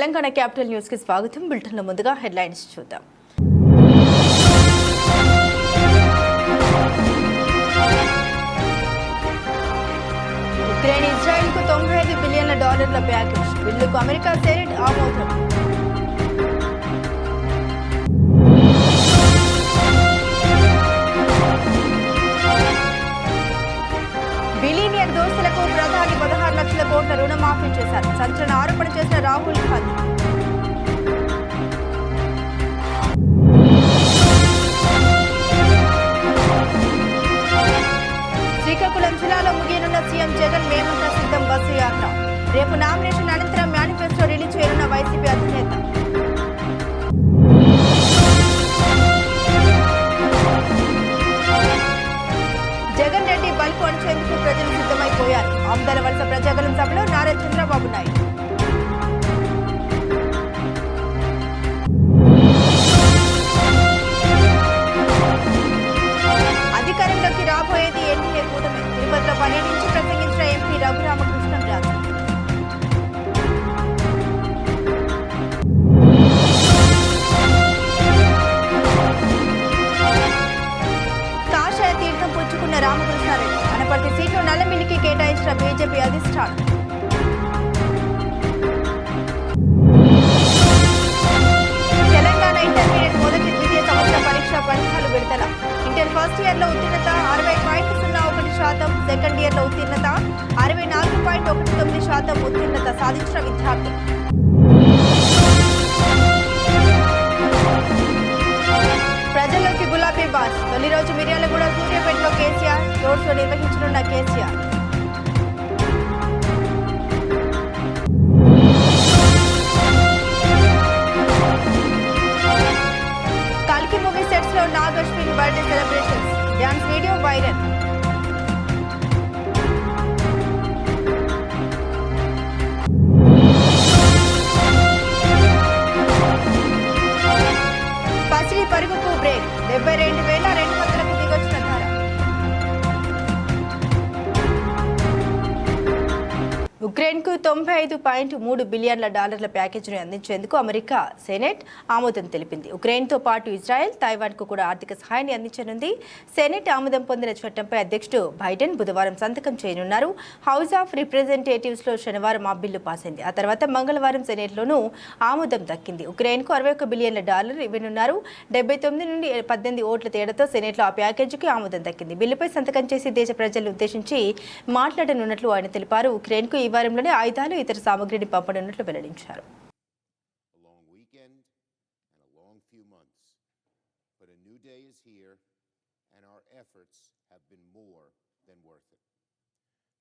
Telangana capital news కి స్వాగతం. బులెటిన్లో ముందుగా హెడ్లైన్స్ చూద్దాం. ఉక్రెయిన్ ఇజ్రాయెల్ కు $95 బిలియన్ల ప్యాకేజ్ బిల్లుకు అమెరికా సెనెట్ ఆమోదం. బిలియనియర్ దోస్తులకు ప్రధాని 16 లక్షల కోట్ల రుణమాఫీ చేశారు. సంచలన ఆరోపణ చేసిన రాహుల్ గాంధీ. శ్రీకాకుళం జిల్లాలో ముగియనున్న సీఎం జగన్ మేమంతా సిద్ధం బస్సు యాత్ర. రేపు నామినేషన్ అనంతరం మేనిఫెస్టో రిలీజ్ చేయనున్న వైసీపీ అధినేత. జగన్ రెడ్డి బల్పు అణచేందుకు ప్రజలు సిద్ధమైపోయారు. ఆమదాల వలస ప్రజాగలం సభలో నారా చంద్రబాబు నాయుడు. అధికారంలోకి రాబోయేది ఎన్డీఏ కూటమి. తిరుపతిలో పర్యటించి ప్రసంగించిన ఎంపీ రఘురామకృష్ణంరాజు. కాషాయ తీర్థం పుచ్చుకున్న రామకృష్ణారెడ్డి. అనపర్తి సీట్లు నల్లమిల్లికి కేటాయించిన బీజేపీ అధిష్టానం. తెలంగాణ ఇంటర్మీడియట్ మొదటి ద్వితీయ సంవత్సర పరీక్షా ఫలితాలు విడుదల. ఇంటర్ ఫస్ట్ ఇయర్ లో ఉత్తీర్ణత 60.01%, సెకండ్ ఇయర్ లో ఉత్తీర్ణత 64.19% ఉత్తీర్ణత సాధించిన విద్యార్థులు. ప్రజల్లోకి గులాబీ బాస్. తొలి రోజు మిర్యాలగూడ సూర్యాపేటలో కేసీఆర్ రోడ్ షో నిర్వహించనున్న కేసీఆర్. కల్కి మూవీ సెట్స్ లో Nag Ashwin birthday celebrations. Dance video viral. పసిడి పరుగుకు బ్రేక్. 72,200కు దిగొచ్చిన ధర. ఉక్రెయిన్ కు $95.3 బిలియన్ల ప్యాకేజీని అందించేందుకు అమెరికా సెనెట్ ఆమోదం తెలిపింది. ఉక్రెయిన్ తో పాటు ఇజ్రాయెల్, తైవాన్ కు కూడా ఆర్థిక సహాయాన్ని అందించనుంది. సెనెట్ ఆమోదం పొందిన చట్టంపై అధ్యక్షుడు బైడెన్ బుధవారం సంతకం చేయనున్నారు. హౌస్ ఆఫ్ రిప్రజెంటేటివ్స్ లో శనివారం ఆ బిల్లు పాస్ అయింది. ఆ తర్వాత మంగళవారం సెనెట్ లోనూ ఆమోదం దక్కింది. ఉక్రెయిన్ కు $61 బిలియన్ల ఇవ్వనున్నారు. 79 నుండి 18 ఓట్ల తేడాతో సెనెట్ లో ఆ ప్యాకేజీకి ఆమోదం దక్కింది. బిల్లుపై సంతకం చేసి దేశ ప్రజలను ఉద్దేశించి మాట్లాడనున్నట్లు ఆయన తెలిపారు. ఉక్రెయిన్ కు ఈ వారంలోనే ఆయుధాలు, ఇతర సామగ్రిని పంపనున్నట్లు వెల్లడించారు.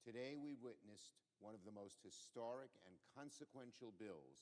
Today we witnessed one of the most historic and consequential bills.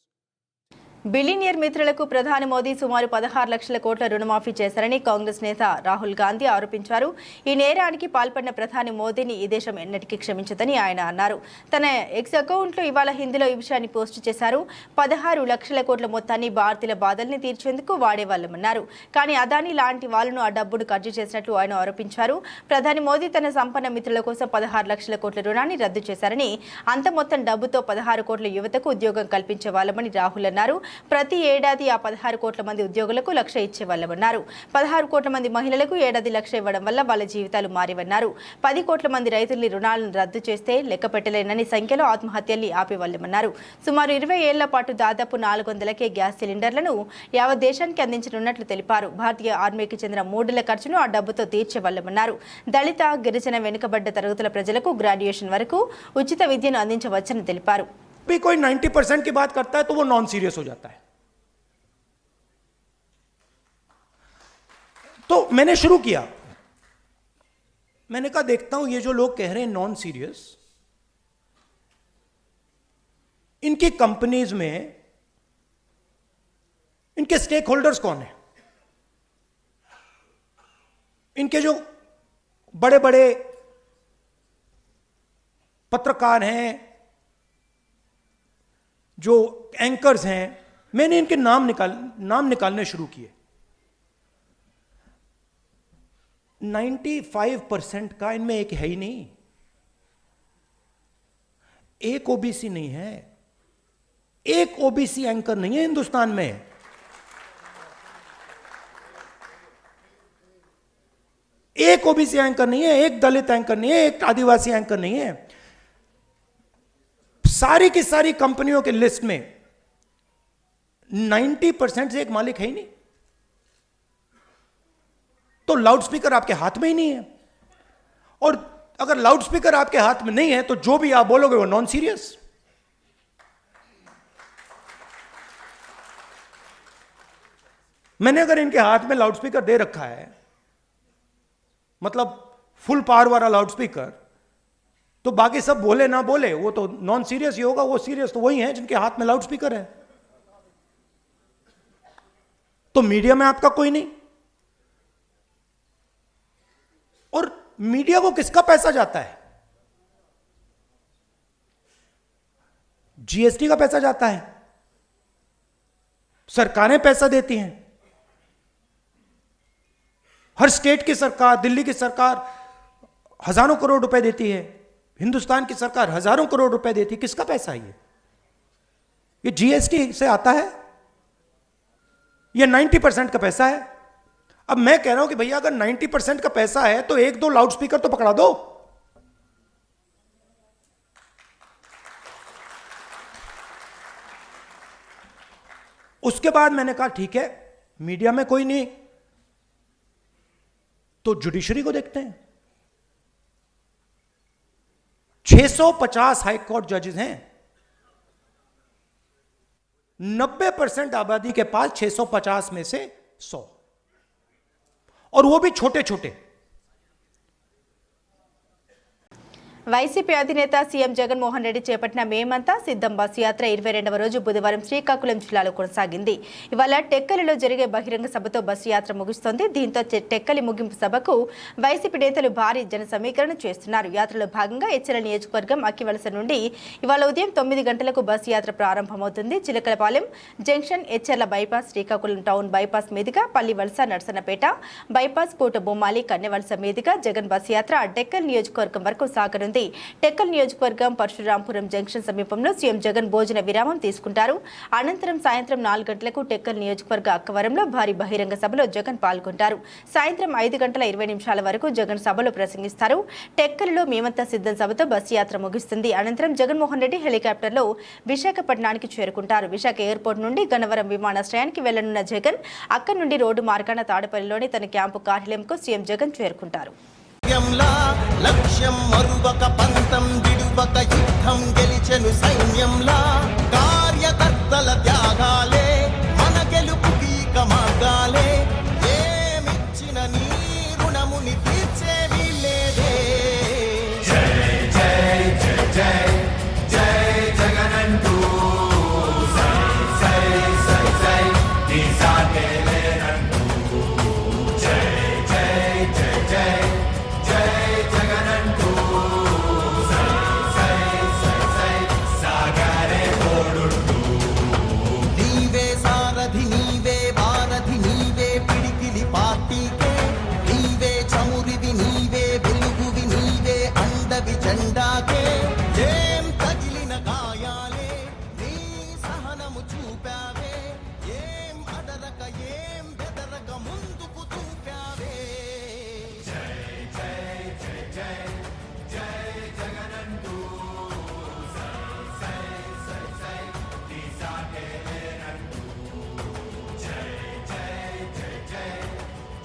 Billionaire మిత్రులకు ప్రధాని మోదీ సుమారు 16 లక్షల కోట్ల రుణమాఫీ చేశారని కాంగ్రెస్ నేత రాహుల్ గాంధీ ఆరోపించారు. ఈ నేరానికి పాల్పడిన ప్రధాని మోదీని ఈ దేశం ఎన్నటికీ క్షమించదని ఆయన అన్నారు. తన ఎక్స్ అకౌంట్లో ఇవాళ హిందీలో ఈ విషయాన్ని పోస్టు చేశారు. 16 లక్షల కోట్ల మొత్తాన్ని భారతీయుల బాధల్ని తీర్చేందుకు వాడేవాళ్లమన్నారు. కానీ అదానీ లాంటి వాళ్లను ఆ డబ్బును ఖర్చు చేసినట్లు ఆయన ఆరోపించారు. ప్రధాని మోదీ తన సంపన్న మిత్రుల కోసం 16 లక్షల కోట్ల రుణాన్ని రద్దు చేశారని, అంత మొత్తం డబ్బుతో 16 కోట్ల యువతకు ఉద్యోగం కల్పించే వాళ్ళమని రాహుల్ అన్నారు. ప్రతి ఏడాది ఆ 16 కోట్ల మంది ఉద్యోగులకు $1 లక్ష ఇచ్చేవాళ్లమన్నారు. 16 కోట్ల మంది మహిళలకు ఏడాది $1 లక్ష ఇవ్వడం వల్ల వాళ్ళ జీవితాలు మారేవన్నారు. 10 కోట్ల మంది రైతుల్ని రుణాలను రద్దు చేస్తే లెక్క పెట్టలేనని సంఖ్యలో ఆత్మహత్యల్ని ఆపేవాళ్లమన్నారు. సుమారు 20 ఏళ్ల పాటు దాదాపు 400కే గ్యాస్ సిలిండర్లను యావత్ దేశానికి అందించనున్నట్లు తెలిపారు. భారతీయ ఆర్మీకి చెందిన 3 ఏళ్ల ఖర్చును ఆ డబ్బుతో తీర్చేవాళ్లమన్నారు. దళిత, గిరిజన, వెనుకబడ్డ తరగతుల ప్రజలకు గ్రాడ్యుయేషన్ వరకు ఉచిత విద్యను అందించవచ్చని తెలిపారు. भी कोई 90% की बात करता है तो वो नॉन सीरियस हो जाता है. तो मैंने शुरू किया, मैंने कहा देखता हूं ये जो लोग कह रहे हैं नॉन सीरियस, इनकी कंपनीज में इनके स्टेक होल्डर्स कौन है, इनके जो बड़े बड़े पत्रकार हैं, जो एंकर्स हैं, मैंने इनके नाम निकालने शुरू किए. 95% का इनमें एक है ही नहीं, 1 ओबीसी नहीं है, एक ओबीसी एंकर नहीं है हिंदुस्तान में। एक ओबीसी एंकर नहीं है, एक दलित एंकर नहीं है, एक आदिवासी एंकर नहीं है। सारी की सारी कंपनियों के लिस्ट में 90% से एक मालिक है ही नहीं। तो लाउडस्पीकर आपके हाथ में ही नहीं है, और अगर लाउडस्पीकर आपके हाथ में नहीं है तो जो भी आप बोलोगे वो नॉन सीरियस। मैंने अगर इनके हाथ में लाउडस्पीकर दे रखा है, मतलब फुल पावर वाला लाउडस्पीकर, तो बाकी सब बोले ना बोले वो तो नॉन सीरियस ही होगा। वो सीरियस तो वही है जिनके हाथ में लाउडस्पीकर है। तो मीडिया में आपका कोई नहीं। और मीडिया को किसका पैसा जाता है? जीएसटी का पैसा जाता है, सरकारें पैसा देती हैं। हर स्टेट की सरकार, दिल्ली की सरकार हजारों करोड़ रुपए देती है, हिंदुस्तान की सरकार हजारों करोड़ रुपए देती है। किसका पैसा है ये जीएसटी से आता है, ये 90% का पैसा है। अब मैं कह रहा हूं कि भैया अगर 90% का पैसा है तो एक दो लाउडस्पीकर तो पकड़ा दो। उसके बाद मैंने कहा ठीक है, मीडिया में कोई नहीं तो जुडिशरी को देखते हैं। 650 हाई कोर्ट जजेस हैं, 90% आबादी के पास 650 में से 100, और वो भी छोटे छोटे। వైసీపీ అధినేత సీఎం జగన్మోహన్ రెడ్డి చేపట్టిన మేమంతా సిద్ధం బస్సు యాత్ర 22వ రోజు బుధవారం శ్రీకాకుళం జిల్లాలో కొనసాగింది. ఇవాళ టెక్కలిలో జరిగే బహిరంగ సభతో బస్సు యాత్ర ముగుస్తోంది. దీంతో టెక్కలి ముగింపు సభకు వైసీపీ నేతలు భారీ జన సమీకరణ చేస్తున్నారు. యాత్రలో భాగంగా ఎచ్చెల నియోజకవర్గం అక్కివలస నుండి ఇవాళ ఉదయం 9 గంటలకు బస్సు యాత్ర ప్రారంభమవుతుంది. Chilakalapalem junction, Etcherla bypass, Srikakulam town bypass మీదుగా పల్లివలస, నర్సన్నపేట బైపాస్, కోట బొమ్మాలి, కన్నెవలస మీదుగా జగన్ బస్సు యాత్ర టెక్కల్ నియోజకవర్గం వరకు సాగనుంది. టెక్కల్ నియోజకవర్గం పరశురాంపురం జంక్షన్ సమీపంలో సీఎం జగన్ భోజన విరామం తీసుకుంటారు. అనంతరం సాయంత్రం 4 గంటలకు టెక్కల్ నియోజకవర్గ అక్కవరంలో భారీ బహిరంగ సభలో జగన్ పాల్గొంటారు. సాయంత్రం 5 గంటల 20 నిమిషాల వరకు జగన్ సభలో ప్రసంగిస్తారు. టెక్కల్లో మేమంతా సిద్ధం సభతో బస్సు యాత్ర ముగుస్తుంది. అనంతరం జగన్మోహన్ రెడ్డి హెలికాప్టర్లో విశాఖపట్నానికి చేరుకుంటారు. విశాఖ ఎయిర్పోర్ట్ నుండి గన్నవరం విమానాశ్రయానికి వెళ్లనున్న జగన్ అక్కడి నుండి రోడ్డు మార్గాన తాడపల్లిలోని తన క్యాంపు కార్యాలయంకు సీఎం జగన్ చేరుకుంటారు. లక్ష్యం మరువక పంతం విడువక యుద్ధం గెలిచెను సైన్యంలా కార్యకర్తల త్యాగాలే మన గెలుపుకి మార్గాలే ఏమిచ్చిన నీ రుణముని తీర్చేవి లేదే. జై జై జై జై జై జగనంటూ సై సై సై సై నీ సాటే లేనంటూ జై జై జై జై జెండాకే ఏం తగిలిన గాయాలే నీ సహనము చూపావే, ఏం అదరక ఏం బెదరక ముందుకు చూపావే. జై జై జై జై జై జగనంటూ సై సై సై సై నీ సాటే లేనంటూ జై జై జై జై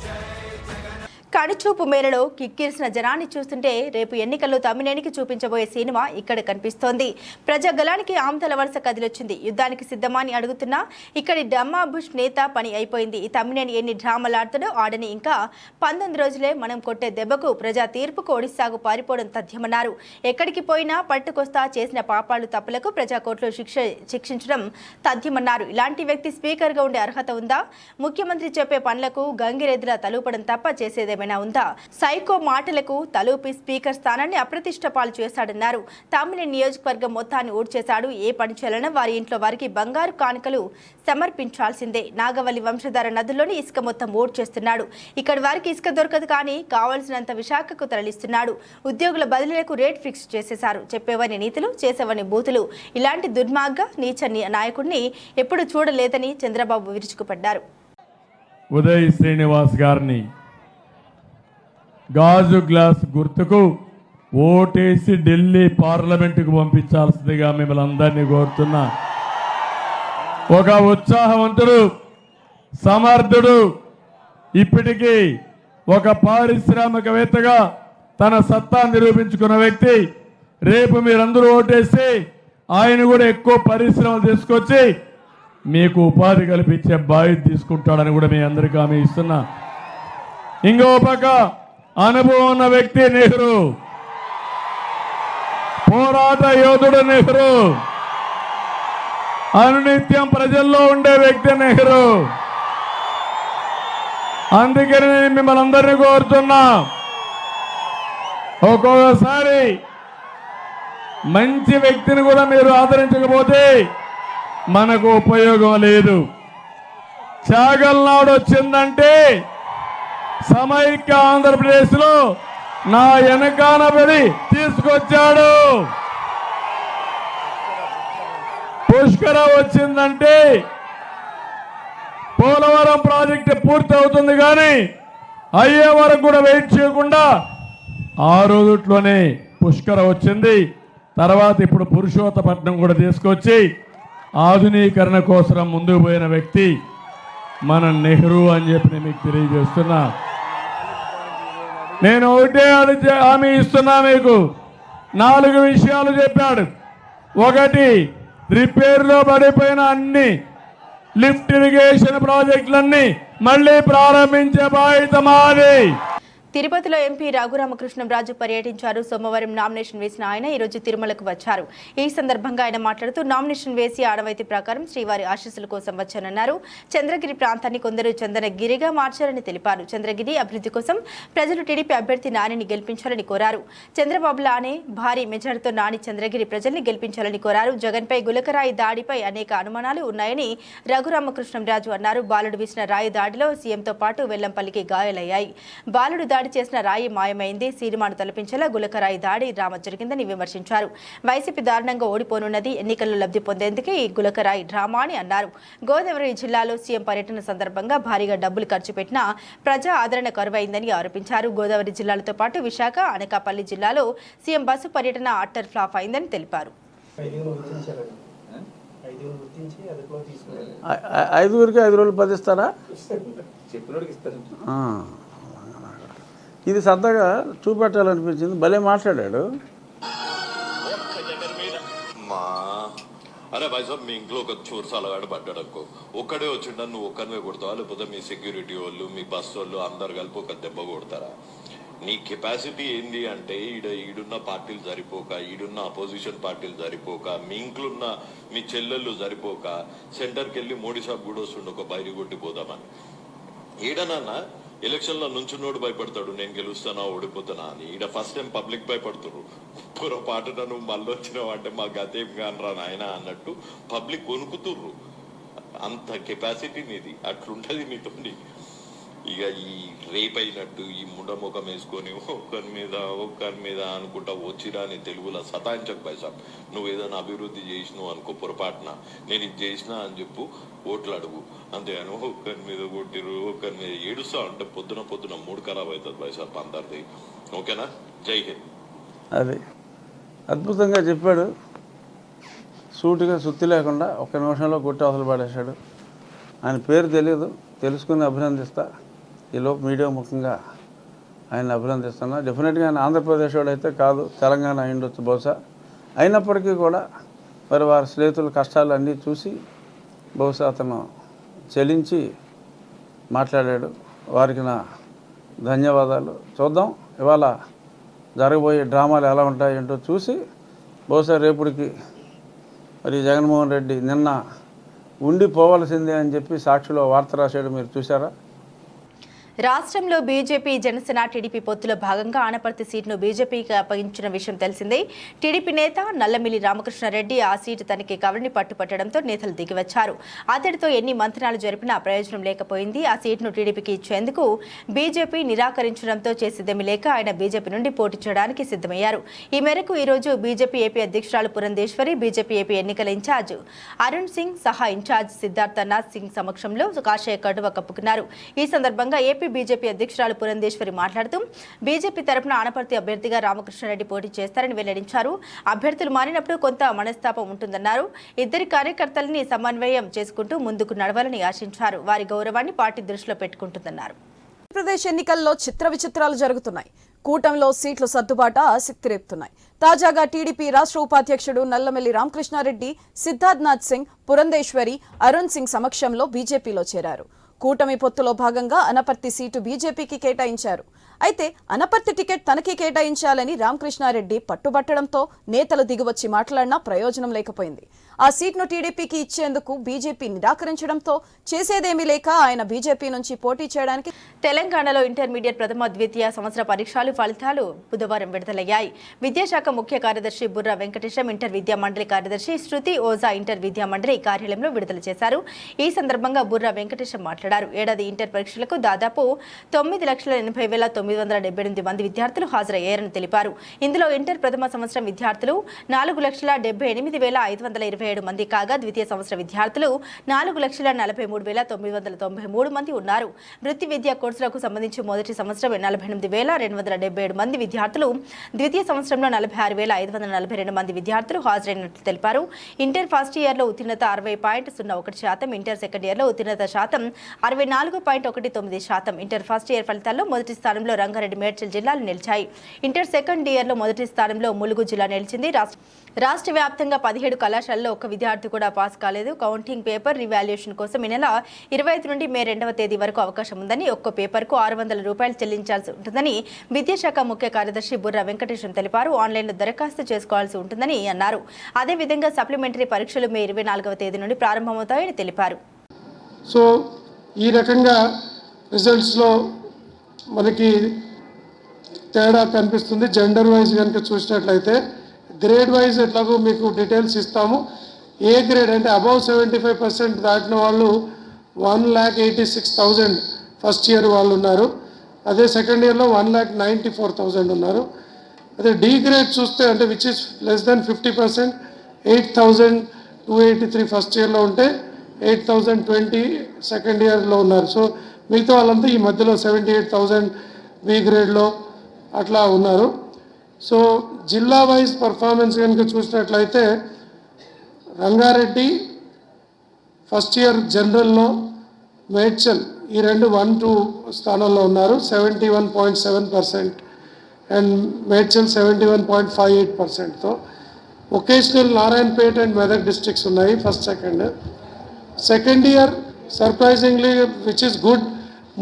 జై జగన్. కనుచూపు మేరలో కిక్కిరిసిన జనాన్ని చూస్తుంటే రేపు ఎన్నికల్లో తమ్మినేనికి చూపించబోయే సినిమా ఇక్కడ కనిపిస్తోంది. ప్రజాగలానికి ఆమ్దల వలస కదిలొచ్చింది. యుద్ధానికి సిద్ధమని అడుగుతున్నా ఇక్కడి డమ్మా బుష్ నేత పని అయిపోయింది. ఈ తమ్మినేని ఎన్ని డ్రామాలాడుతాడో ఆడని. ఇంకా 19 రోజులే మనం కొట్టే దెబ్బకు ప్రజా తీర్పుకు ఒడిశాకు పారిపోవడం తథ్యమన్నారు. ఎక్కడికి పోయినా పట్టుకొస్తా, చేసిన పాపాలు తప్పులకు ప్రజాకోర్టులో శిక్షించడం తథ్యమన్నారు. ఇలాంటి వ్యక్తి స్పీకర్గా ఉండే అర్హత ఉందా? ముఖ్యమంత్రి చెప్పే పనులకు గంగిరెద్దులా తలూపడం తప్ప చేసేదేమైనా ఏమైనా ఉందా? సైకో మాటలకు తలూపి స్పీకర్ స్థానాన్ని అప్రతిష్ట పాలు చేశాడన్నారు. తమ్మిని నియోజకవర్గం మొత్తాన్ని ఊడ్చేశాడు. ఏ పని చేయాలన్నా వారి ఇంట్లో వారికి బంగారు కానుకలు సమర్పించాల్సిందే. నాగవల్లి వంశధార నదుల్లోని ఇసుక మొత్తం ఊడ్చేస్తున్నాడు. ఇక్కడి వారికి ఇసుక దొరకదు, కానీ కావాల్సినంత విశాఖకు తరలిస్తున్నాడు. ఉద్యోగుల బదిలీలకు రేట్ ఫిక్స్ చేసేశారు. చెప్పేవని నీతులు, చేసేవని బూతులు. ఇలాంటి దుర్మార్గ నీచ నాయకుడిని ఎప్పుడు చూడలేదని చంద్రబాబు విరుచుకుపడ్డారు. ఉదయ్ శ్రీనివాస్ గారిని గాజు గ్లాస్ గుర్తుకు ఓటేసి ఢిల్లీ పార్లమెంటుకు పంపించాల్సిందిగా మిమ్మల్ని అందరినీ కోరుతున్నా. ఒక ఉత్సాహవంతుడు, సమర్థుడు, ఇప్పటికీ ఒక పారిశ్రామికవేత్తగా తన సత్తా నిరూపించుకున్న వ్యక్తి. రేపు మీరందరూ ఓటేసి ఆయన కూడా ఎక్కువ పరిశ్రమలు తీసుకొచ్చి మీకు ఉపాధి కల్పించే బాధ్యత తీసుకుంటాడని కూడా మీ అందరికీ హామీ ఇస్తున్నా. ఇంకో పక్క అనుభవం ఉన్న వ్యక్తి నెహ్రూ, పోరాట యోధుడు నెహ్రూ, అనునిత్యం ప్రజల్లో ఉండే వ్యక్తి నెహ్రూ. అందుకని నేను మిమ్మల్ని అందరినీ కోరుతున్నా, ఒక్కొక్కసారి మంచి వ్యక్తిని కూడా మీరు ఆదరించకపోతే మనకు ఉపయోగం లేదు. చాగల్నాడు వచ్చిందంటే సమైక్య ఆంధ్రప్రదేశ్లో నా వెనకాన పడి తీసుకొచ్చాడు. పుష్కర వచ్చిందంటే పోలవరం ప్రాజెక్టు పూర్తి అవుతుంది, కానీ అయ్యే వరకు కూడా వెయిట్ చేయకుండా ఆ రోజుట్లోనే పుష్కర వచ్చింది. తర్వాత ఇప్పుడు పురుషోత్తపట్నం కూడా తీసుకొచ్చి ఆధునీకరణ కోసం ముందుకు పోయిన వ్యక్తి మన నెహ్రూ అని చెప్పి నేను మీకు తెలియజేస్తున్నా. నేను ఒకటే హామీ ఇస్తున్నా మీకు. 4 విషయాలు చెప్పాడు. ఒకటి, రిపేర్లో పడిపోయిన అన్ని లిఫ్ట్ ఇరిగేషన్ ప్రాజెక్టులన్నీ మళ్ళీ ప్రారంభించే బాధ్యత మాది. తిరుపతిలో ఎంపీ రఘురామకృష్ణంరాజు పర్యటించారు. సోమవారం నామినేషన్ వేసిన ఆయన ఈరోజు తిరుమలకు వచ్చారు. ఈ సందర్భంగా ఆయన మాట్లాడుతూ నామినేషన్ వేసి ఆనవాయితీ ప్రకారం శ్రీవారి ఆశీస్సుల కోసం వచ్చానన్నారు. చంద్రగిరి ప్రాంతాన్ని కొందరు చందనగిరిగా మార్చారని తెలిపారు. చంద్రగిరి అభివృద్ధి కోసం ప్రజలు టీడీపీ అభ్యర్థి నానిని గెలిపించాలని కోరారు. చంద్రబాబు లానే భారీ మెజార్టీతో నాని చంద్రగిరి ప్రజల్ని గెలిపించాలని కోరారు. జగన్పై గులకరాయి దాడిపై అనేక అనుమానాలు ఉన్నాయని రఘురామకృష్ణంరాజు అన్నారు. బాలుడు వేసిన రాయి దాడిలో సీఎంతో పాటు వెల్లంపల్లికి గాయాలయ్యాయి. బాలుడు దాడి చేసిన రాయి మాయమైంది. సినిమాను తలపించేలా గులకరాయి దాడి డ్రామా జరిగిందని విమర్శించారు. వైసీపీ దారుణంగా ఓడిపోనున్నది. ఎన్నికల్లో లబ్ధి పొందేందుకే ఈ గులకరాయి డ్రామా అని అన్నారు. గోదావరి జిల్లాలో సీఎం పర్యటన సందర్భంగా భారీగా డబ్బులు ఖర్చు పెట్టినా ప్రజా ఆదరణ కరువైందని ఆరోపించారు. గోదావరి జిల్లాలతో పాటు విశాఖ, అనకాపల్లి జిల్లాలో సీఎం బస్సు పర్యటన అట్టర్ ఫ్లాప్ అయిందని తెలిపారు. 5ఊరికి 5 రోజులు 10 ఇస్తారా? ఇది సరదాగా చూపెట్టాలనిపించింది. భలే మాట్లాడాడు. అరే భాయ్ సాబ్, మీ ఇంట్లో ఒక చోరు సలగాడు పడ్డాడు అనుకో, ఒక్కడే వచ్చిండ నువ్వు ఒక్కరివే కొడతావా, లేకపోతే మీ సెక్యూరిటీ వాళ్ళు, మీ బస్ వాళ్ళు అందరు కలిపి ఒక దెబ్బ కొడతారా? నీ కెపాసిటీ ఏంది అంటే ఈడున్న పార్టీలు సరిపోక, ఈడున్న అపోజిషన్ పార్టీలు సరిపోక, మీ ఇంట్లున్న మీ చెల్లెళ్ళు సరిపోక సెంటర్కి వెళ్ళి మోడీ సాబ్ కూడా వస్తుండే ఒక బైరి కొట్టి పోదామని. ఈడనన్నా ఎలక్షన్లో నుంచున్నోడు భయపడతాడు, నేను గెలుస్తానా ఓడిపోతానా అని. ఈడ ఫస్ట్ టైం పబ్లిక్ భయపడుతున్నారు. పొరపాటున నువ్వు మళ్ళీ వచ్చినావు అంటే మా గతేం కానరా నాయన అన్నట్టు పబ్లిక్ వణుకుతుర్రు. అంత కెపాసిటీ నీది, అట్లుంటది నీతోని. ఇక ఈ రేప్ అయినట్టు ఈ ముండముఖం వేసుకొని ఒక్కరి మీద అనుకుంటా వచ్చిరా అని తెలుగులో సతాయించక పైసా. నువ్వు ఏదైనా అభివృద్ధి చేసినావు అనుకో, పొరపాటున నేను ఇది చేసినా అని చెప్పు, ఓట్లు అడుగు. అంతేగాని ఒక్కరి మీద కొట్టిరు, ఒక్కరి మీద ఏడుస్తా అంటే పొద్దున మూడు ఖరాబ్ అవుతుంది పైసా అందరిది. ఓకేనా? జై హింద్. అది అద్భుతంగా చెప్పాడు. సూటిగా సుత్తి లేకుండా 1 నిమిషంలో కొట్టి అవసరం పడేశాడు. ఆయన పేరు తెలియదు, తెలుసుకుని అభినందిస్తా. ఈలోపు మీడియా ముఖ్యంగా ఆయన అభినందిస్తున్నా. డెఫినెట్గా ఆయన ఆంధ్రప్రదేశ్ వాడు అయితే కాదు, తెలంగాణ అయిండొచ్చు బహుశా. అయినప్పటికీ కూడా మరి వారి స్నేహితుల కష్టాలు అన్నీ చూసి బహుశా అతను చెలించి మాట్లాడాడు. వారికి నా ధన్యవాదాలు. చూద్దాం ఇవాళ జరగబోయే డ్రామాలు ఎలా ఉంటాయి ఏంటో చూసి బహుశా రేపుడికి మరి జగన్మోహన్ రెడ్డి నిన్న ఉండిపోవలసిందే అని చెప్పి సాక్షిలో వార్త రాశాడు. మీరు చూసారా? రాష్ట్రంలో బీజేపీ జనసేన టీడీపీ పొత్తులో భాగంగా ఆనపర్తి సీటును బీజేపీకి అప్పగించిన విషయం తెలిసిందే. టీడీపీ నేత నల్లమిల్లి రామకృష్ణారెడ్డి ఆ సీటు తనకి కవరిని పట్టుపట్టడంతో నేతలు దిగివచ్చారు. అతడితో ఎన్ని మంత్రాలు జరిపినా ప్రయోజనం లేకపోయింది. ఆ సీటును టీడీపీకి ఇచ్చేందుకు బీజేపీ నిరాకరించడంతో చేసేదేమీ లేక ఆయన బీజేపీ నుండి పోటీ చేయడానికి సిద్ధమయ్యారు. ఈ మేరకు ఈ రోజు బీజేపీ ఏపీ అధ్యక్షురాలు పురంధేశ్వరి, బీజేపీ ఏపీ ఎన్నికల ఇన్ఛార్జ్ అరుణ్ సింగ్ సహా ఇన్ఛార్జ్ సిద్ధార్థనాథ్ సింగ్ సమక్షంలో కాషాయ కడువ కప్పుకున్నారు. ఈ సందర్భంగా ఏపీ బీజేపీ అధ్యక్షురాలు పురంధేశ్వరి మాట్లాడుతూ బీజేపీ తరపున ఆనపర్తి అభ్యర్థిగా రామకృష్ణారెడ్డి పోటీ చేస్తారని వెల్లడించారు. అభ్యర్థులు మారినప్పుడు కొంత మనస్తాపం ఉంటుందన్నారు. ఇద్దరి కార్యకర్తలని సమన్వయం చేసుకుంటూ ముందుకు నడవాలని ఆశించారు. వారి గౌరవాన్ని పార్టీ దృష్టిలో పెట్టుకుంటుందన్నారు. ఆంధ్రప్రదేశ్ ఎన్నికల్లో చిత్ర విచిత్రాలు జరుగుతున్నాయి. కూటమిలో సీట్లు సర్దుబాటు ఆసక్తి రేపుతున్నాయి. తాజాగా టీడీపీ రాష్ట్ర ఉపాధ్యక్షుడు నల్లమిల్లి రామకృష్ణారెడ్డి, సిద్ధార్థనాథ్ సింగ్, పురంధేశ్వరి, అరుణ్ సింగ్ సమక్షంలో బీజేపీలో చేరారు. కూటమి పొత్తులో భాగంగా అనపర్తి సీటు బీజేపీకి కేటాయించారు. అయితే అనపర్తి టికెట్ తనకి కేటాయించాలని రామకృష్ణారెడ్డి పట్టుబట్టడంతో నేతలు దిగివచ్చి మాట్లాడినా ప్రయోజనం లేకపోయింది. ఆ సీట్ను టీడీపీకి ఇచ్చేందుకు బీజేపీ నిరాకరించడంతో చేసేదేమీ లేక ఆయన బీజేపీ నుంచి పోటీ చేయడానికి తెలంగాణలో ఇంటర్మీడియట్ ప్రథమ ద్వితీయ సంవత్సర పరీక్షలు ఫలితాలు బుధవారం విడుదలయ్యాయి. విద్యాశాఖ ముఖ్య కార్యదర్శి బుర్రా వెంకటేశం, ఇంటర్ విద్యా మండలి కార్యదర్శి శృతి ఓజా ఇంటర్ విద్యా మండలి కార్యాలయంలో విడుదల చేశారు. ఈ సందర్భంగా బుర్రా వెంకటేశం మాట్లాడారు. ఏడాది ఇంటర్ పరీక్షలకు దాదాపు 9,80,978 మంది విద్యార్థులు హాజరయ్యారని తెలిపారు. ఇందులో ఇంటర్ ప్రథమ సంవత్సరం విద్యార్థులు 4,78,527 మంది కాగా ద్వితీయ సంవత్సర విద్యార్థులు 4,43,993 మంది ఉన్నారు. వృత్తి విద్యా కోర్సులకు సంబంధించి మొదటి సంవత్సరం 48,277 మంది విద్యార్థులు, ద్వితీయ సంవత్సరంలో 46,542 మంది విద్యార్థులు హాజరైనట్లు తెలిపారు. ఇంటర్ ఫస్ట్ ఇయర్లో ఉత్తీర్ణత 60.01%, ఇంటర్ సెకండ్ ఇయర్లో ఉత్తీర్ణత శాతం 64.19%. ఇంటర్ ఫస్ట్ ఇయర్ ఫలితాల్లో మొదటి స్థానంలో రంగారెడ్డి, మేడ్చల్ జిల్లాలు నిలిచాయి. ఇంటర్ సెకండ్ ఇయర్లో మొదటి స్థానంలో ములుగు జిల్లా నిలిచింది. రాష్ట్ర వ్యాప్తంగా 17 కళాశాలలో ఒక్క విద్యార్థి కూడా పాస్ కాలేదు. కౌంటింగ్ పేపర్ రివాల్యుయేషన్ కోసం ఈ నెల 25 నుండి మే 2వ తేదీ వరకు అవకాశం ఉందని, ఒక్క పేపర్కు ₹600 చెల్లించాల్సి ఉంటుందని విద్యాశాఖ ముఖ్య కార్యదర్శి బుర్రా వెంకటేశం తెలిపారు. ఆన్లైన్లో దరఖాస్తు చేసుకోవాల్సి ఉంటుందని అన్నారు. అదేవిధంగా సప్లిమెంటరీ పరీక్షలు మే 24వ తేదీ నుండి ప్రారంభమవుతాయని తెలిపారు. సో ఈ రకంగా రిజల్ట్స్లో మనకి తేడా కనిపిస్తుంది. జెండర్ వైజ్ కనుక చూసినట్లయితే గ్రేడ్ వైజ్ ఎట్లాగో మీకు డీటెయిల్స్ ఇస్తాము. ఏ గ్రేడ్ అంటే అబౌవ్ 75% దాటిన వాళ్ళు 1,86,000 ఫస్ట్ ఇయర్ వాళ్ళు ఉన్నారు. అదే సెకండ్ ఇయర్లో 1,94,000 ఉన్నారు. అదే డి గ్రేడ్ చూస్తే అంటే which is less than 50%, 8,283 first ఇయర్లో ఉంటే 8,020 సెకండ్ ఇయర్లో ఉన్నారు. సో మిగతా వాళ్ళంతా ఈ మధ్యలో 78,000 బి గ్రేడ్లో అట్లా ఉన్నారు. సో జిల్లా వైజ్ పర్ఫార్మెన్స్ కనుక చూసినట్లయితే రంగారెడ్డి ఫస్ట్ ఇయర్ జనరల్లో, మేడ్చల్ ఈ రెండు 1-2 స్థానంలో ఉన్నారు 71.7% అండ్ మేడ్చల్ 71.58%తో. Vocational Narayanpet and Medak districts ఉన్నాయి first second year surprisingly which is good.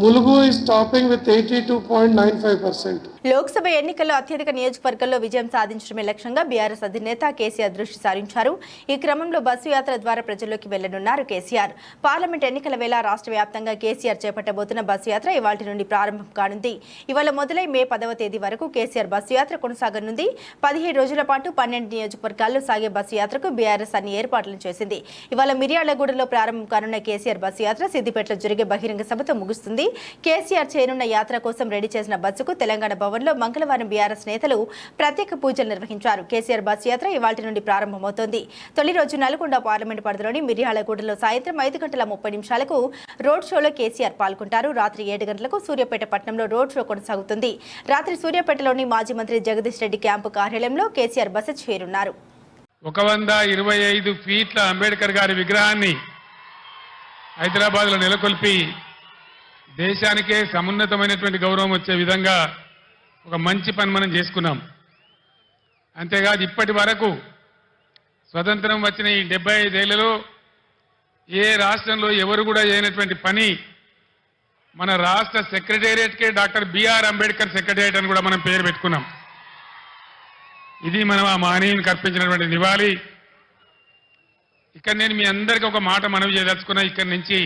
Mulugu is topping with 82.95%. Lok Sabha ఎన్నికల్లో అత్యధిక నియోజకవర్గాల్లో విజయం సాధించడమే లక్ష్యంగా బీఆర్ఎస్ అధినేత కేసీఆర్ దృష్టి సారించారు. ఈ క్రమంలో బస్సు యాత్ర ద్వారా ప్రజల్లోకి వెళ్లనున్నారు కేసీఆర్. పార్లమెంట్ ఎన్నికల వేళ రాష్ట్ర వ్యాప్తంగా కేసీఆర్ చేపట్టబోతున్న బస్సు యాత్ర ఇవాళ నుండి ప్రారంభం కానుంది. ఇవాళ మొదలై మే 10వ తేదీ వరకు కేసీఆర్ బస్సు యాత్ర కొనసాగనుంది. 17 రోజుల పాటు 12 నియోజకవర్గాల్లో సాగే బస్సు యాత్రకు బీఆర్ఎస్ అన్ని ఏర్పాట్లను చేసింది. ఇవాళ మిర్యాలగూడలో ప్రారంభం కానున్న కేసీఆర్ బస్సు యాత్ర సిద్దిపేటలో జరిగే బహిరంగ సభతో ముగుస్తుంది. కేసీఆర్ చేరున్న యాత్ర కోసం రెడీ చేసిన బస్సుకు తెలంగాణ భవన్లో మంగళవారం బీఆర్ఎస్ నేతలు ప్రత్యేక పూజలు నిర్వహించారు. కేసీఆర్ బస్సు యాత్ర ఇవాల్టి నుండి ప్రారంభమవుతోంది. తొలి రోజు నల్గొండ పార్లమెంట్ పరిధిలోని మిర్యాలగూడలో సాయంత్రం 5:30 రోడ్ షోలో కేసీఆర్ పాల్గొంటారు. రాత్రి 7 గంటలకు సూర్యాపేట పట్టణంలో రోడ్ షో కొనసాగుతుంది. రాత్రి సూర్యాపేటలోని మాజీ మంత్రి జగదీష్ రెడ్డి క్యాంపు కార్యాలయంలో కేసీఆర్ బస్సు చేరున్నారు. 125 ఫీట్ల అంబేద్కర్ గారి విగ్రహాన్ని హైదరాబాద్లో నెలకొల్పి దేశానికే సమున్నతమైనటువంటి గౌరవం వచ్చే విధంగా ఒక మంచి పని మనం చేసుకున్నాం. అంతేకాదు ఇప్పటి వరకు స్వతంత్రం వచ్చిన ఈ 75 ఏళ్లలో ఏ రాష్ట్రంలో ఎవరు కూడా చేయనటువంటి పని మన రాష్ట్ర సెక్రటేరియట్కే డాక్టర్ బిఆర్ అంబేద్కర్ సెక్రటేరియట్ అని కూడా మనం పేరు పెట్టుకున్నాం. ఇది మనం ఆ మహనీయునికి అర్పించినటువంటి నివాళి. ఇక్కడ నేను మీ అందరికీ ఒక మాట మనవి చేయదలుచుకున్నా. ఇక్కడి నుంచి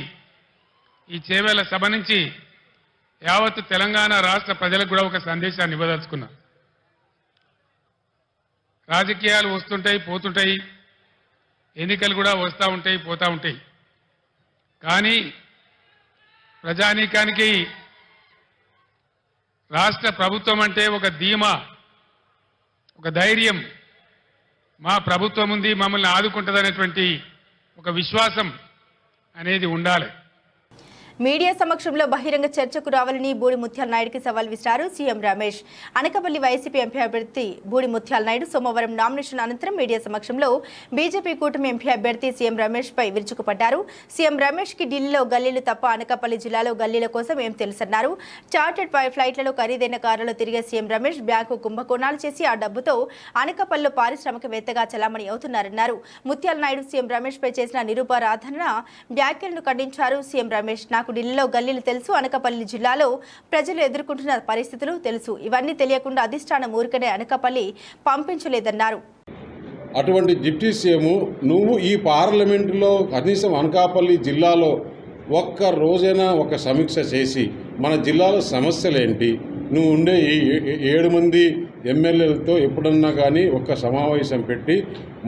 ఈ చేవేళ్ల సభ నుంచి యావత్తు తెలంగాణ రాష్ట్ర ప్రజలకు కూడా ఒక సందేశాన్ని ఇవ్వదలుచుకున్నా. రాజకీయాలు వస్తుంటాయి పోతుంటాయి, ఎన్నికలు కూడా వస్తూ ఉంటాయి పోతూ ఉంటాయి. కానీ ప్రజానీకానికి రాష్ట్ర ప్రభుత్వం అంటే ఒక ధీమా, ఒక ధైర్యం, మా ప్రభుత్వం ఉంది మమ్మల్ని ఆదుకుంటుందనేటువంటి ఒక విశ్వాసం అనేది ఉండాలి. మీడియా సమక్షంలో బహిరంగ చర్చకు రావాలని బూడి ముత్యాల నాయుడుకి సవాల్ విసిరారు CM Ramesh. Anakapalli YCP MP అభ్యర్థి బూడి ముత్యాల నాయుడు సోమవారం నామినేషన్ అనంతరం మీడియా సమక్షంలో బీజేపీ కూటమి ఎంపీ అభ్యర్థి సీఎం రమేష్ పై విరుచుకుపడ్డారు. సీఎం రమేష్ కి ఢిల్లీలో గల్లీలు తప్ప అనకాపల్లి జిల్లాలో గల్లీల కోసం ఏం తెలుసన్నారు. చార్టెడ్ ఫ్లైట్లలో ఖరీదైన కారులో తిరిగే సీఎం రమేష్ బ్యాంకు కుంభకోణాలు చేసి ఆ డబ్బుతో అనకాపల్లిలో పారిశ్రామికవేత్తగా చలామణి అవుతున్నారన్నారు. ముత్యాల నాయుడు సీఎం రమేష్ పై చేసిన నిరూపరాధన వ్యాఖ్యలను ఖండించారు. సీఎం రమేష్ నాకు ఢిల్లీలో గల్లీలు తెలుసు, అనకాపల్లి జిల్లాలో ప్రజలు ఎదుర్కొంటున్న పరిస్థితులు తెలుసు, ఇవన్నీ తెలియకుండా అధిష్టానం ఊరికనే అనకాపల్లి పంపించలేదన్నారు. అటువంటి డిప్యూటీ సీఎం నువ్వు ఈ పార్లమెంటులో కనీసం అనకాపల్లి జిల్లాలో ఒక్క రోజైనా ఒక సమీక్ష చేసి మన జిల్లాలో సమస్యలేంటి, నువ్వు ఉండే ఈ 7 మంది ఎమ్మెల్యేలతో ఎప్పుడన్నా కానీ ఒక సమావేశం పెట్టి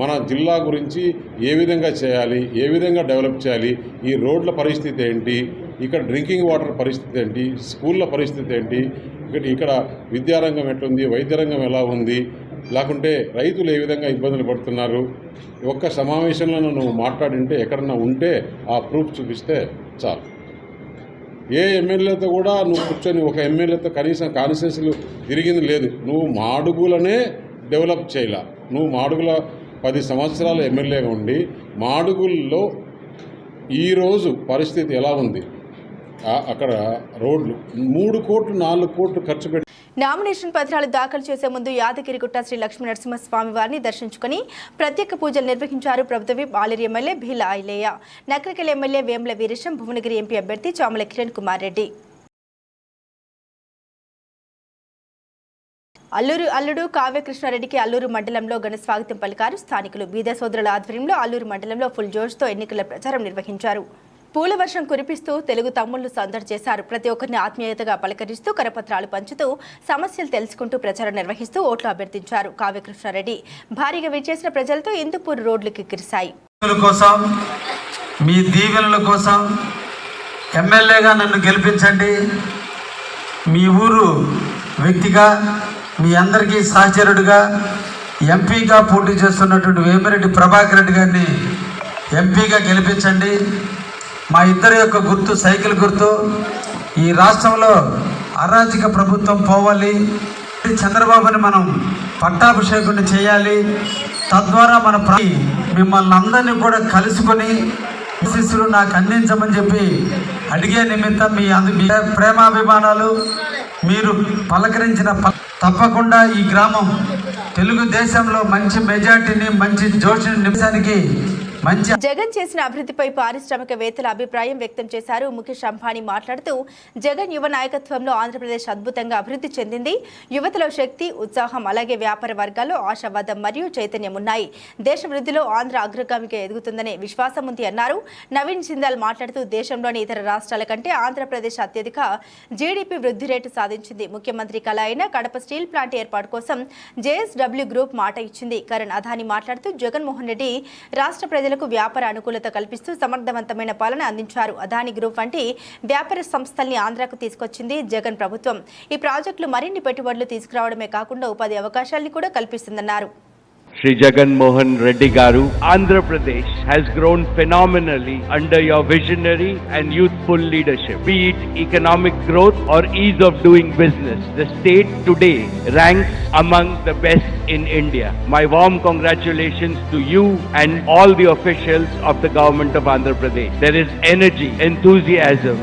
మన జిల్లా గురించి ఏ విధంగా చేయాలి, ఏ విధంగా డెవలప్ చేయాలి, ఈ రోడ్ల పరిస్థితి ఏంటి, ఇక్కడ డ్రింకింగ్ వాటర్ పరిస్థితి ఏంటి, స్కూళ్ళ పరిస్థితి ఏంటి, ఇక్కడ విద్యారంగం ఎట్లుంది, వైద్య రంగం ఎలా ఉంది, లేకుంటే రైతులు ఏ విధంగా ఇబ్బందులు పడుతున్నారు, ఒక్క సమావేశంలో నువ్వు మాట్లాడింటే ఎక్కడన్నా ఉంటే ఆ ప్రూఫ్ చూపిస్తే చాలు. ఏ ఎమ్మెల్యేతో కూడా నువ్వు కూర్చొని ఒక ఎమ్మెల్యేతో కనీసం కాన్స్టిట్యున్సీలు తిరిగింది లేదు. నువ్వు మాడుగులనే డెవలప్ చేయాల. నువ్వు మాడుగుల 10 సంవత్సరాల ఎమ్మెల్యేగా ఉండి మాడుగుల్లో ఈరోజు పరిస్థితి ఎలా ఉంది, అక్కడ రోడ్లు 3 కోట్లు 4 కోట్లు ఖర్చు పెట్టి నామినేషన్ పత్రాలు దాఖలు చేసే ముందు యాదగిరిగుట్ట శ్రీ లక్ష్మీ నరసింహస్వామి వారిని దర్శించుకుని ప్రత్యేక పూజలు నిర్వహించారు. ప్రభుత్వ whip Aleru MLA Beerla Ilaiah, Nakrekal MLA Vemula Veeresham, Bhuvanagiri MP అభ్యర్థి చామల కిరణ్ కుమార్ రెడ్డి. అల్లూరు అల్లుడు కావ్యకృష్ణారెడ్డికి అల్లూరు మండలంలో ఘన స్వాగతం పలికారు స్థానికులు. బీద సోదరుల ఆధ్వర్యంలో అల్లూరు మండలంలో ఫుల్ జోష్తో ఎన్నికల ప్రచారం నిర్వహించారు. పూల వర్షం కురిపిస్తూ తెలుగు తమ్ముళ్లు సందడి చేశారు. ప్రతి ఒక్కరిని ఆత్మీయతగా పలకరిస్తూ కరపత్రాలు పంచుతూ సమస్యలు తెలుసుకుంటూ ప్రచారం నిర్వహిస్తూ ఓట్లు అభ్యర్థించారు. కావ్యకృష్ణారెడ్డి భారీగా విచ్చేసిన ప్రజలతో ఇందుపూర్ రోడ్లు కిక్కిరిశాయి. కోసం మీ దీవెనల కోసం ఎమ్మెల్యేగా నన్ను గెలిపించండి. మీ ఊరు వ్యక్తిగా మీ అందరికీ సహచరుడిగా ఎంపీగా పోటీ చేస్తున్నటువంటి వేమిరెడ్డి ప్రభాకర్ రెడ్డి గారిని ఎంపీగా గెలిపించండి. మా ఇద్దరి యొక్క గుర్తు సైకిల్ గుర్తు. ఈ రాష్ట్రంలో అరాజక ప్రభుత్వం పోవాలి, చంద్రబాబుని మనం పట్టాభిషేకుని చేయాలి. తద్వారా మన మిమ్మల్ని అందరినీ కూడా కలుసుకొని శిష్యులు నాకు అందించమని చెప్పి అడిగే నిమిత్తం మీ ప్రేమాభిమానాలు మీరు పలకరించిన తప్పకుండా ఈ గ్రామం తెలుగుదేశంలో మంచి మెజార్టీని మంచి జోషిని నిమిషానికి జగన్ చేసిన అభివృద్ధిపై పారిశ్రామికవేత్తల అభిప్రాయం వ్యక్తం చేశారు. ముఖేష్ అంబానీ మాట్లాడుతూ జగన్ యువ నాయకత్వంలో ఆంధ్రప్రదేశ్ అద్భుతంగా అభివృద్ధి చెందింది. యువతలో శక్తి, ఉత్సాహం, అలాగే వ్యాపార వర్గాల్లో ఆశావాదం మరియు చైతన్యం ఉన్నాయి. దేశ వృద్ధిలో ఆంధ్ర అగ్రగామిగా ఎదుగుతుందనే విశ్వాసం ఉంది అన్నారు. నవీన్ జిందాల్ మాట్లాడుతూ దేశంలోని ఇతర రాష్ట్రాల కంటే ఆంధ్రప్రదేశ్ అత్యధిక జీడీపీ వృద్ధి రేటు సాధించింది. ముఖ్యమంత్రి కళ అయిన కడప స్టీల్ ప్లాంట్ ఏర్పాటు కోసం జేఎస్డబ్ల్యూ గ్రూప్ మాట ఇచ్చింది. కరణ్ అదానీ మాట్లాడుతూ జగన్మోహన్ రెడ్డి రాష్ట్ర ప్రజలకు వ్యాపార అనుకూలత కల్పిస్తూ సమర్థవంతమైన పాలన అందించారు. అదానీ గ్రూప్ వంటి వ్యాపార సంస్థల్ని ఆంధ్రాకు తీసుకొచ్చింది జగన్ ప్రభుత్వం. ఈ ప్రాజెక్టులు మరిన్ని పెట్టుబడులు తీసుకురావడమే కాకుండా ఉపాధి అవకాశాలను కూడా కల్పిస్తుందన్నారు. Shri Jagan Mohan Reddy Garu, Andhra Pradesh has grown phenomenally under your visionary and youthful leadership. Be it economic growth or ease of doing business, the state today ranks among the best in India. My warm congratulations to you and all the officials of the government of Andhra Pradesh. There is energy, enthusiasm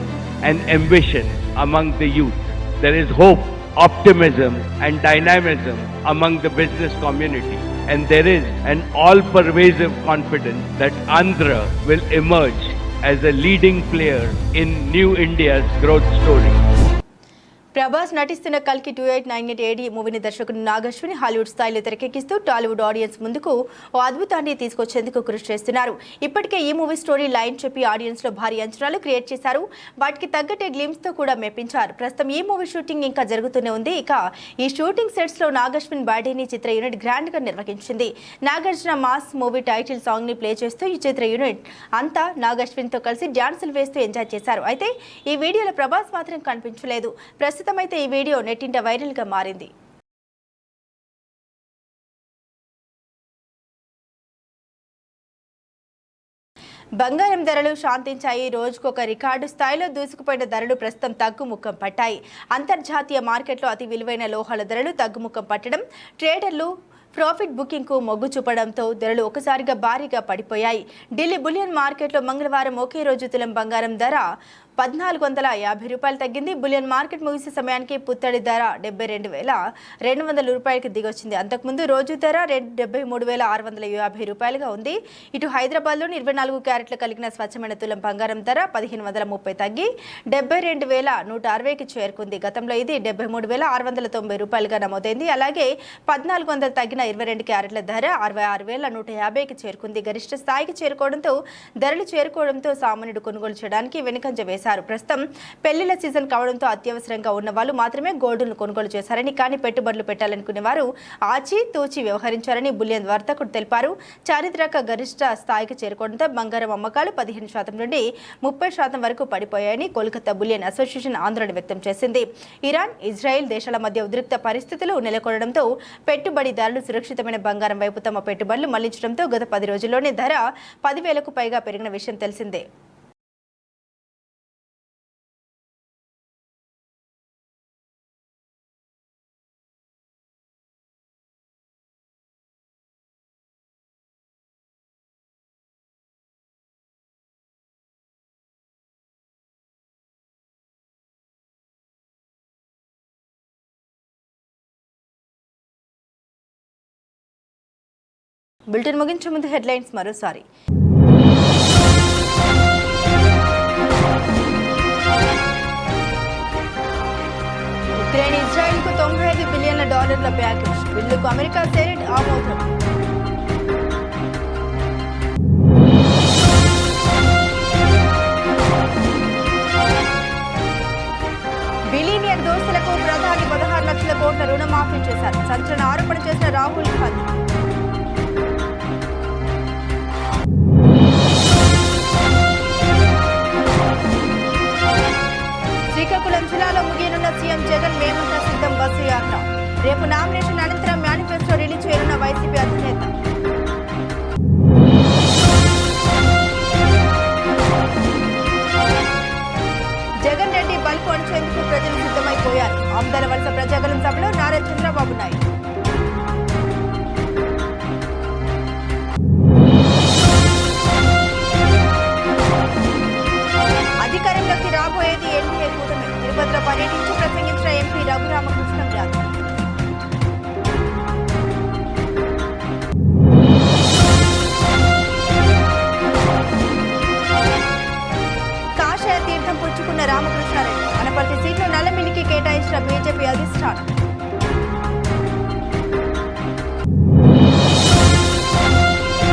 and ambition among the youth. There is hope, optimism and dynamism among the business community. And there is an all-pervasive confidence that Andhra will emerge as a leading player in New India's growth story. Prabhas నటిస్తున్న కల్కి 2898 AD మూవీని దర్శకుడు Nagashwini Hollywood స్థాయిలో తెరకెక్కిస్తూ Tollywood audience ముందుకు ఓ అద్భుతాన్ని తీసుకొచ్చేందుకు కృషి చేస్తున్నారు. ఇప్పటికే ఈ మూవీ స్టోరీ లైన్ చెప్పి ఆడియన్స్ లో భారీ అంచనాలు క్రియేట్ చేశారు. వాటికి తగ్గట్టే గ్లిమ్స్ తో కూడా మెప్పించారు. ప్రస్తుతం ఈ మూవీ షూటింగ్ ఇంకా జరుగుతూనే ఉంది. ఇక ఈ షూటింగ్ సెట్స్ లో నాగశ్విన్ బర్త్డేని చిత్ర యూనిట్ గ్రాండ్ గా నిర్వహించింది. Nagarjuna mass movie title song ని ప్లే చేస్తూ ఈ చిత్ర యూనిట్ అంతా నాగశ్విన్ తో కలిసి డాన్సులు వేస్తూ ఎంజాయ్ చేశారు. అయితే ఈ వీడియోలో ప్రభాస్ మాత్రం కనిపించలేదు. ప్రస్తుతం అయితే ఈ వీడియో నెట్టింట వైరల్ గా మారింది. బంగారం ధరలు శాంతించాయి. రోజుకొక రికార్డు స్థాయిలో దూసుకుపోయిన ధరలు ప్రస్తుతం తగ్గుముఖం పట్టాయి. అంతర్జాతీయ మార్కెట్లో అతి విలువైన లోహాల ధరలు తగ్గుముఖం పట్టడం, ట్రేడర్లు ప్రాఫిట్ బుకింగ్ కు మొగ్గు చూపడంతో ధరలు ఒకసారిగా భారీగా పడిపోయాయి. ఢిల్లీ బులియన్ మార్కెట్లో మంగళవారం ఒకే రోజు తులం బంగారం ధర 1450 రూపాయలు తగ్గింది. బులియన్ మార్కెట్ ముగిసే సమయానికి పుత్తడి ధర 72,200 రూపాయలకి దిగొచ్చింది. అంతకుముందు రోజు ధర 73,650 రూపాయలుగా ఉంది. ఇటు హైదరాబాద్లోని 24 క్యారెట్లు కలిగిన స్వచ్ఛమైన తులం బంగారం ధర 1530 తగ్గి 72,160కి చేరుకుంది. గతంలో ఇది 73,690 రూపాయలుగా నమోదైంది. అలాగే 1400 తగ్గిన 22 క్యారెట్ల ధర 66,150కి చేరుకుంది. గరిష్ట స్థాయికి చేరుకోవడంతో ధరలు చేరుకోవడంతో సామాన్యుడు కొనుగోలు చేయడానికి వెనుకంజ వేశారు. ప్రస్తుతం పెళ్లిళ్ల సీజన్ కావడంతో అత్యవసరంగా ఉన్న వాళ్ళు మాత్రమే గోల్డ్ను కొనుగోలు చేశారని, కానీ పెట్టుబడులు పెట్టాలనుకునే వారు ఆచి తూచి వ్యవహరించారని బులియన్ వర్తకుడు తెలిపారు. చారిత్రక గరిష్ట స్థాయికి చేరుకోవడంతో బంగారం అమ్మకాలు 15% నుండి 30% వరకు పడిపోయాయని కోల్కతా బులియన్ అసోసియేషన్ ఆందోళన వ్యక్తం చేసింది. ఇరాన్, ఇజ్రాయెల్ దేశాల మధ్య ఉద్రిక్త పరిస్థితులు నెలకొనడంతో పెట్టుబడిదారులు సురక్షితమైన బంగారం వైపు తమ పెట్టుబడులు మళ్లించడంతో గత 10 రోజుల్లోనే ధర 10,000కు పైగా పెరిగిన విషయం తెలిసిందే. బులెటిన్ ముగించే ముందు హెడ్లైన్స్ మరోసారి. ఉక్రెయిన్ ఇజ్రాయెల్కు $95 బిలియన్ల ప్యాకేజ్, బిల్లుకు అమెరికా సెనెట్ ఆమోదం. బిలియనియర్ దోస్తులకు ప్రధాని 16 లక్షల కోట్ల రుణమాఫీ చేశారు. సంచలన ఆరోపణ చేసిన రాహుల్ గాంధీ. శ్రీకాకుళం జిల్లాలో ముగియనున్న సీఎం జగన్ మేమంతా సిద్ధం బస్సు యాత్ర. రేపు నామినేషన్ అనంతరం మేనిఫెస్టో రిలీజ్ చేయనున్న వైసీపీ అధినేత. జగన్ రెడ్డి బలుపు అణచేందుకు ప్రజలు సిద్ధమైపోయారు. ఆమ్దాల వలస ప్రజాగలం సభలో నారా చంద్రబాబు నాయుడు. అధికారంలోకి రాబోయేది ఎన్డీఏ కూటమి. తిరుపతిలో పర్యటించి ప్రసంగించిన ఎంపీ రఘురామకృష్ణంరాజు. కాషాయ తీర్థం పుచ్చుకున్న రామకృష్ణారెడ్డి. అనపర్తి సీట్లు నల్లమిల్లికి కేటాయించిన బీజేపీ అధిష్టానం.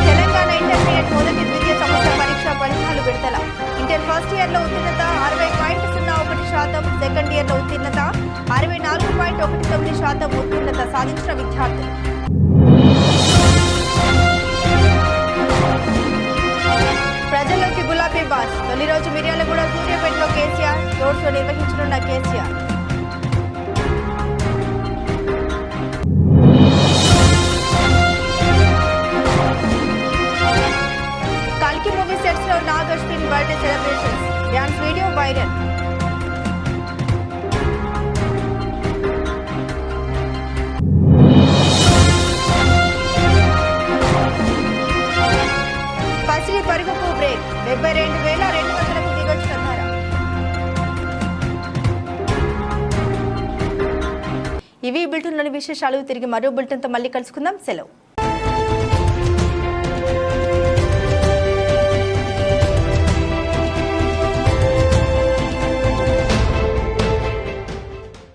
తెలంగాణ ఇంటర్మీడియట్ మొదటి ద్వితీయ సంవత్సర పరీక్ష ఫలితాలు విడుదల. ఇంటర్ ఫస్ట్ ఇయర్ లో ఉత్తీర్ణత 60.01%, సెకండ్ ఇయర్ లో ఉత్తీర్ణత 64.19% ఉత్తీర్ణత సాధించిన విద్యార్థులు. ప్రజల్లోకి గులాబీ బాస్. తొలి రోజు మిర్యాలగూడ సూర్యాపేటలో కేసీఆర్ రోడ్ షో నిర్వహించనున్న కేసీఆర్. కల్కి మూవీ సెట్స్ లో Nag Ashwin birthday celebrations, dance video viral. పసిడి పరుగుకు బ్రేక్, 72,200కు దిగొచ్చిన ధర. ఇవి బులెటిన్లోని విశేషాలు. తిరిగి మరో బులెటిన్తో మళ్ళీ కలుసుకుందాం. సెలవు.